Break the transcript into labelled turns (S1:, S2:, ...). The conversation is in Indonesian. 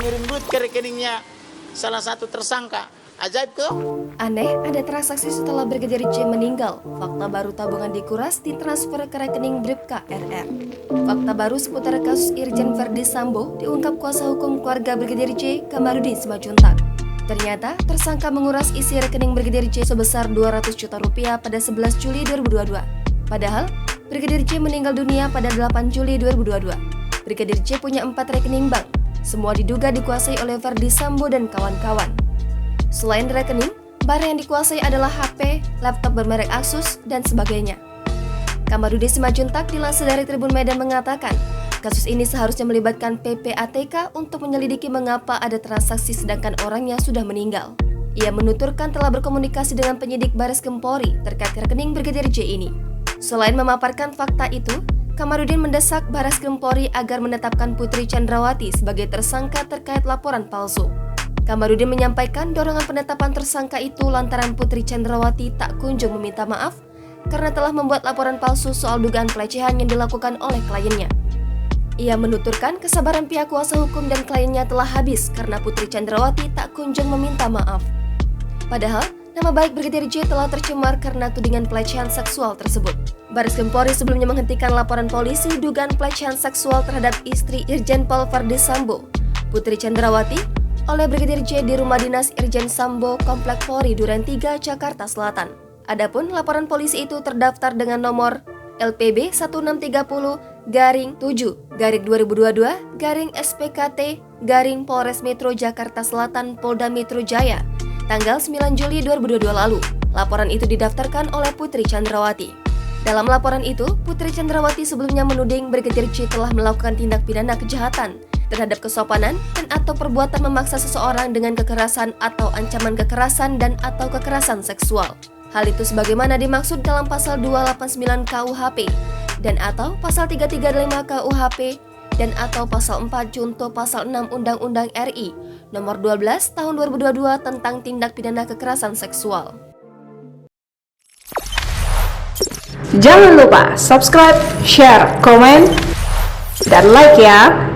S1: mengirim duit ke rekeningnya salah satu tersangka. Ajaib tuh.
S2: Aneh, ada transaksi setelah Brigadir J meninggal. Fakta baru tabungan dikuras ditransfer ke rekening Bribka RR. Fakta baru seputar kasus Irjen Verdi Sambo diungkap kuasa hukum keluarga Brigadir J, Kamarudin Simanjuntak. Ternyata, tersangka menguras isi rekening Brigadir J sebesar 200 juta rupiah pada 11 Juli 2022. Padahal, Brigadir J meninggal dunia pada 8 Juli 2022. Brigadir J punya 4 rekening bank. Semua diduga dikuasai oleh Verdi Sambo dan kawan-kawan. Selain rekening, barang yang dikuasai adalah HP, laptop bermerek Asus, dan sebagainya. Kamarudin Simanjuntak dilansir dari Tribun Medan mengatakan, kasus ini seharusnya melibatkan PPATK untuk menyelidiki mengapa ada transaksi sedangkan orangnya sudah meninggal. Ia menuturkan telah berkomunikasi dengan penyidik Bareskrim Polri terkait rekening Brigadir J ini. Selain memaparkan fakta itu, Kamarudin mendesak Bareskrim Polri agar menetapkan Putri Chandrawati sebagai tersangka terkait laporan palsu. Kamarudin menyampaikan dorongan penetapan tersangka itu lantaran Putri Chandrawati tak kunjung meminta maaf karena telah membuat laporan palsu soal dugaan pelecehan yang dilakukan oleh kliennya. Ia menuturkan kesabaran pihak kuasa hukum dan kliennya telah habis karena Putri Chandrawati tak kunjung meminta maaf. Padahal, nama baik Brigadir J telah tercemar karena tudingan pelecehan seksual tersebut. Bareskrim Polri sebelumnya menghentikan laporan polisi dugaan pelecehan seksual terhadap istri Irjen Pol Verdi Sambo, Putri Chandrawati, oleh Brigadir J di rumah dinas Irjen Sambo Komplek Polri Duren 3, Jakarta Selatan. Adapun laporan polisi itu terdaftar dengan nomor LPB 1630-7-2022-SPKT Polres Metro Jakarta Selatan Polda Metro Jaya tanggal 9 Juli 2022 lalu. Laporan itu didaftarkan oleh Putri Chandrawati. Dalam laporan itu, Putri Chandrawati sebelumnya menuding Brigadir J telah melakukan tindak pidana kejahatan terhadap kesopanan dan atau perbuatan memaksa seseorang dengan kekerasan atau ancaman kekerasan dan atau kekerasan seksual. Hal itu sebagaimana dimaksud dalam pasal 289 KUHP dan atau pasal 335 KUHP dan atau pasal 4 junto pasal 6 Undang-Undang RI nomor 12 tahun 2022 tentang tindak pidana kekerasan seksual.
S3: Jangan lupa subscribe, share, komen, dan like ya.